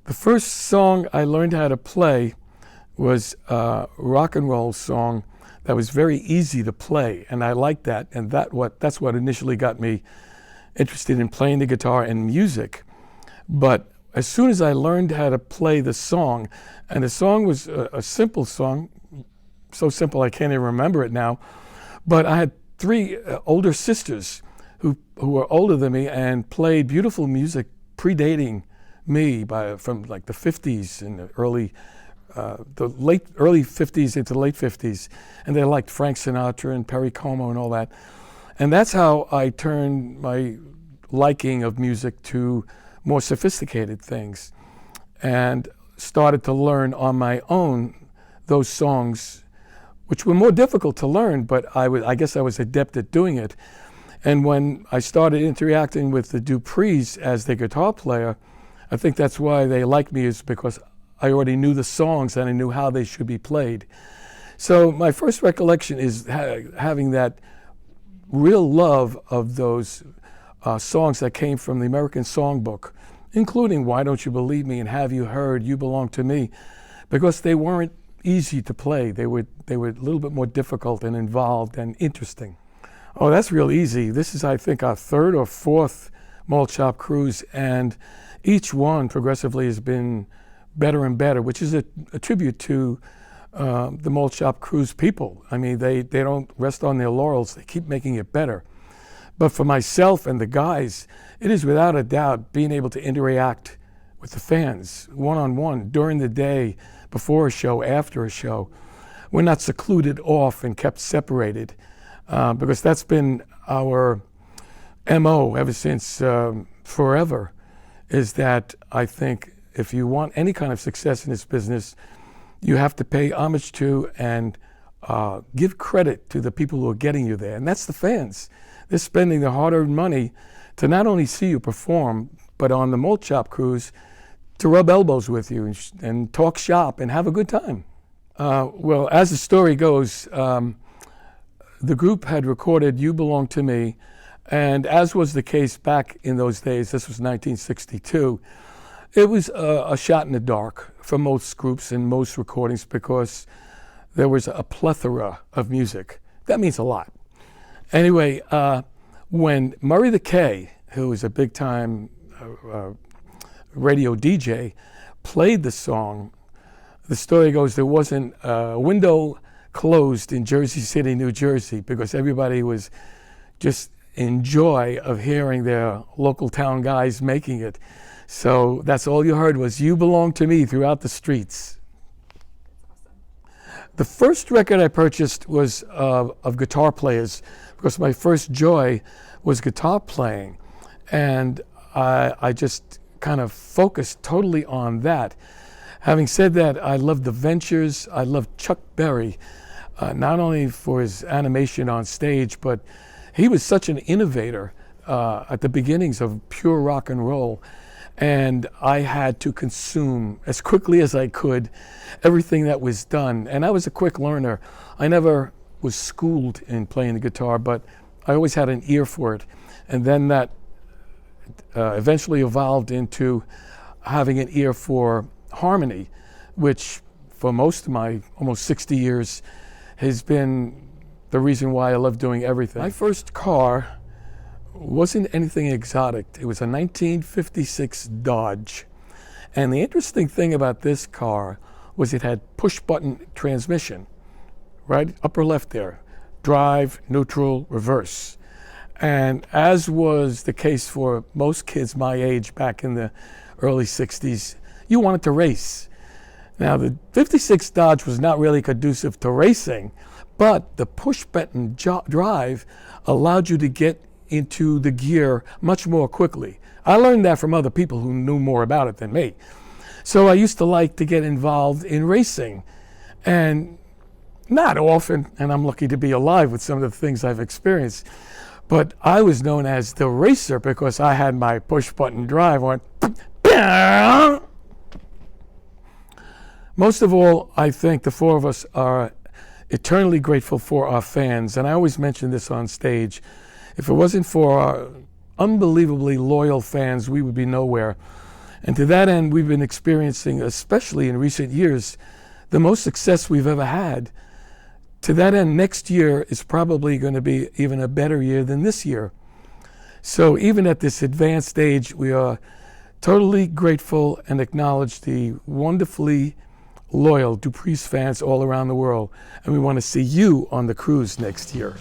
The first song I learned how to play was a rock and roll song that was very easy to play, and I liked that, and that's what initially got me interested in playing the guitar and music. But as soon as I learned how to play the song, and the song was a simple song, so simple I can't even remember it now, but I had three older sisters who were older than me and played beautiful music predating me from like the 50s and the early 50s into the late 50s, and they liked Frank Sinatra and Perry Como and all that. And that's how I turned my liking of music to more sophisticated things and started to learn on my own those songs, which were more difficult to learn, but I guess I was adept at doing it. And when I started interacting with the Duprees as their guitar player, I think that's why they liked me, is because I already knew the songs and I knew how they should be played. So my first recollection is having that real love of those songs that came from the American Songbook, including Why Don't You Believe Me and Have You Heard, You Belong to Me, because they weren't easy to play. They were a little bit more difficult and involved and interesting. Oh, that's real easy. This is, I think, our third or fourth Malt Shop Cruise, and each one progressively has been better and better, which is a tribute to the Malt Shop Cruise people. I mean, they don't rest on their laurels. They keep making it better. But for myself and the guys, it is without a doubt being able to interact with the fans one-on-one during the day, before a show, after a show. We're not secluded off and kept separated, because that's been our MO ever since forever, is that I think if you want any kind of success in this business, you have to pay homage to and give credit to the people who are getting you there, and that's the fans. They're spending their hard-earned money to not only see you perform, but on the Malt Shop Cruise, to rub elbows with you and talk shop and have a good time. Well, as the story goes, the group had recorded You Belong to Me, and as was the case back in those days, this was 1962, it was a shot in the dark for most groups and most recordings, because there was a plethora of music. That means a lot. Anyway, when Murray the K, who was a big-time radio DJ, played the song, the story goes there wasn't a window closed in Jersey City, New Jersey, because everybody was just in joy of hearing their local town guys making it. So that's all you heard was You Belong to Me throughout the streets. The first record I purchased was of guitar players, because my first joy was guitar playing, and I just kind of focused totally on that. Having said that, I loved the Ventures. I loved Chuck Berry, not only for his animation on stage, but he was such an innovator at the beginnings of pure rock and roll. And I had to consume as quickly as I could everything that was done. And I was a quick learner. I never was schooled in playing the guitar, but I always had an ear for it. And then that eventually evolved into having an ear for harmony, which for most of my almost 60 years has been the reason why I love doing everything. My first car wasn't anything exotic. It was a 1956 Dodge. And the interesting thing about this car was it had push-button transmission, right? Upper left there. Drive, neutral, reverse. And as was the case for most kids my age back in the early 60s, you wanted to race. Now, the 56 Dodge was not really conducive to racing, but the push-button drive allowed you to get into the gear much more quickly. I learned that from other people who knew more about it than me. So I used to like to get involved in racing, and not often, and I'm lucky to be alive with some of the things I've experienced, but I was known as the racer because I had my push-button drive on. Most of all, I think the four of us are eternally grateful for our fans, and I always mention this on stage. If it wasn't for our unbelievably loyal fans, we would be nowhere. And to that end, we've been experiencing, especially in recent years, the most success we've ever had. To that end, next year is probably going to be even a better year than this year. So even at this advanced age, we are totally grateful and acknowledge the wonderfully loyal Duprees fans all around the world. And we want to see you on the cruise next year.